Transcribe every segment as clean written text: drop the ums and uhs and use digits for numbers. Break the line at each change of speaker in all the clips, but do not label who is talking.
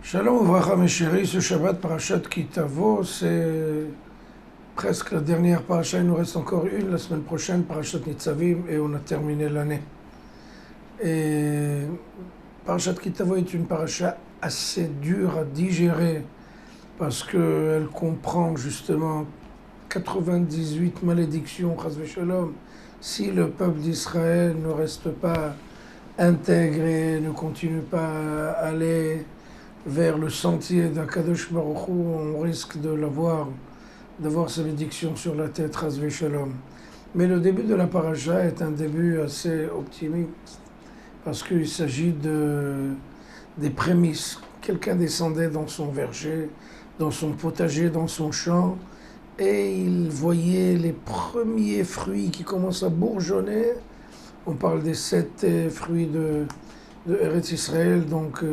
Shalom Uvracha mes chéris, ce Shabbat Parashat Ki Tavo, c'est presque la dernière paracha, il nous reste encore une, la semaine prochaine, Parashat Nitzavim, et on a terminé l'année. Et Parashat Ki Tavo est une paracha assez dure à digérer, parce qu'elle comprend justement 98 malédictions, Chas v'Shalom, si le peuple d'Israël ne reste pas intégré, ne continue pas à aller vers le sentier d'Akadosh Baruch Hu, on risque d'avoir sa bénédiction sur la tête, Chas v'Shalom. Mais le début de la paracha est un début assez optimiste, parce qu'il s'agit des prémices. Quelqu'un descendait dans son verger, dans son potager, dans son champ, et il voyait les premiers fruits qui commencent à bourgeonner. On parle des 7 fruits de Eretz Israël, donc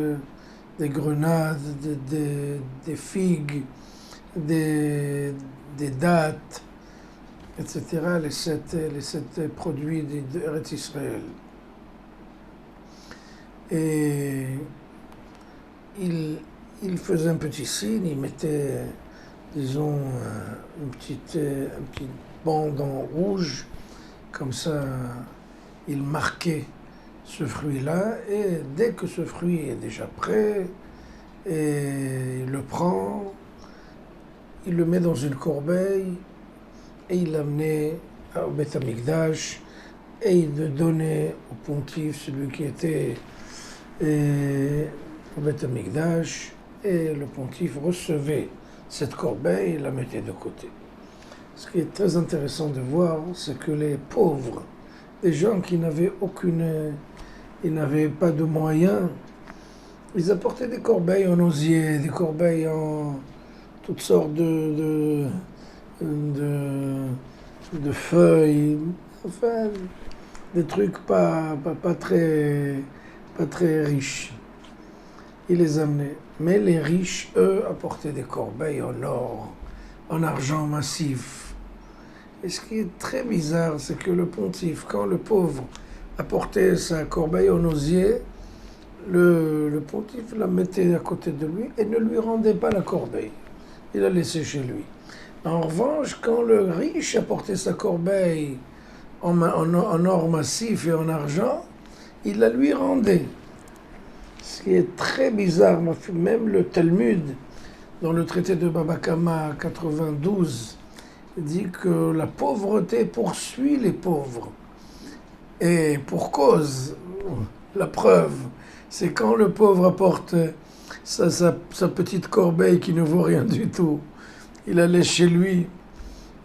des grenades, des figues, des dattes, etc., les sept produits d'Eretz Israël. Et il faisait un petit signe, il mettait, disons, un petit bande en rouge, comme ça, il marquait ce fruit-là, et dès que ce fruit est déjà prêt, et il le prend, il le met dans une corbeille, et il l'amenait au Beth Amikdash, et il le donnait au pontife, celui qui était au Beth Amikdash, et le pontife recevait cette corbeille et la mettait de côté. Ce qui est très intéressant de voir, c'est que les pauvres, les gens qui n'avaient ils n'avaient pas de moyens, ils apportaient des corbeilles en osier, des corbeilles en toutes sortes de feuilles, enfin, des trucs pas très riches. Ils les amenaient. Mais les riches, eux, apportaient des corbeilles en or, en argent massif. Et ce qui est très bizarre, c'est que le pontife, quand le pauvre apportait sa corbeille en osier, le pontife la mettait à côté de lui et ne lui rendait pas la corbeille. Il la laissait chez lui. En revanche, quand le riche apportait sa corbeille en or massif et en argent, il la lui rendait. Ce qui est très bizarre, même le Talmud, dans le traité de Baba Kama 92, dit que la pauvreté poursuit les pauvres. Et pour cause, la preuve, c'est quand le pauvre apporte sa petite corbeille qui ne vaut rien du tout, il la laisse chez lui.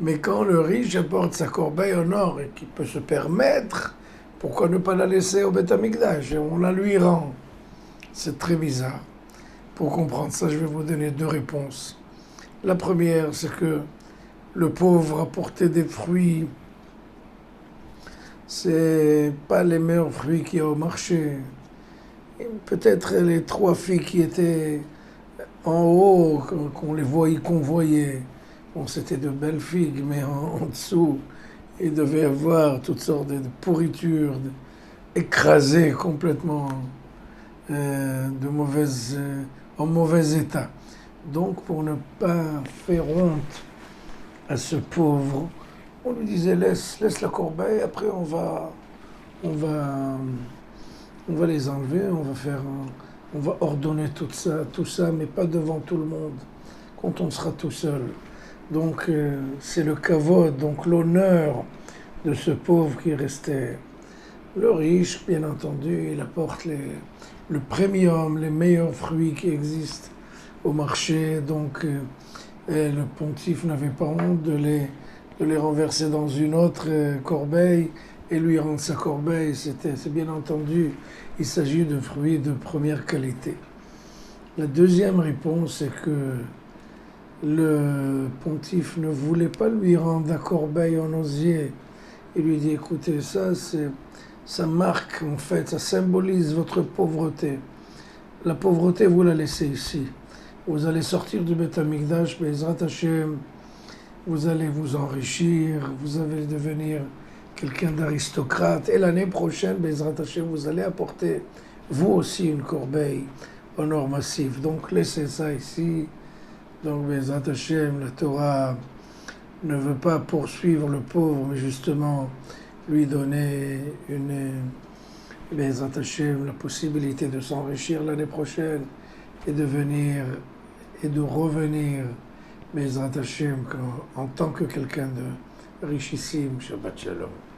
Mais quand le riche apporte sa corbeille en or et qu'il peut se permettre, pourquoi ne pas la laisser au Beth Amikdash et on la lui rend? C'est très bizarre. Pour comprendre ça, je vais vous donner 2 réponses. La première, c'est que le pauvre apportait des fruits, c'est pas les meilleurs fruits qu'il y a au marché. Et peut-être les 3 filles qui étaient en haut, qu'on voyait. Bon, c'était de belles figues, mais en dessous, il devait y avoir toutes sortes de pourritures, écrasées complètement, en mauvais état. Donc, pour ne pas faire honte à ce pauvre, on lui disait laisse la corbeille, après on va les enlever, on va ordonner tout ça, mais pas devant tout le monde, quand on sera tout seul. Donc c'est le kavod, donc l'honneur de ce pauvre qui restait. Le riche, bien entendu, il apporte le premium, les meilleurs fruits qui existent au marché, donc le pontife n'avait pas honte de les renverser dans une autre corbeille et lui rendre sa corbeille. C'est bien entendu, il s'agit de fruits de première qualité. La deuxième réponse est que le pontife ne voulait pas lui rendre la corbeille en osier. Il lui dit, écoutez, ça marque, en fait, ça symbolise votre pauvreté. La pauvreté, vous la laissez ici. Vous allez sortir du Beth Amikdash, Be'ezrat Hashem, vous allez vous enrichir, vous allez devenir quelqu'un d'aristocrate. Et l'année prochaine, Bezrat Hashem, vous allez apporter, vous aussi, une corbeille en or massif. Donc, laissez ça ici. Donc, Bezrat Hashem, la Torah ne veut pas poursuivre le pauvre, mais justement lui donner Bezrat Hashem, la possibilité de s'enrichir l'année prochaine et de venir et de revenir Bezrat Hashem en tant que quelqu'un de richissime. Shabbat Shalom.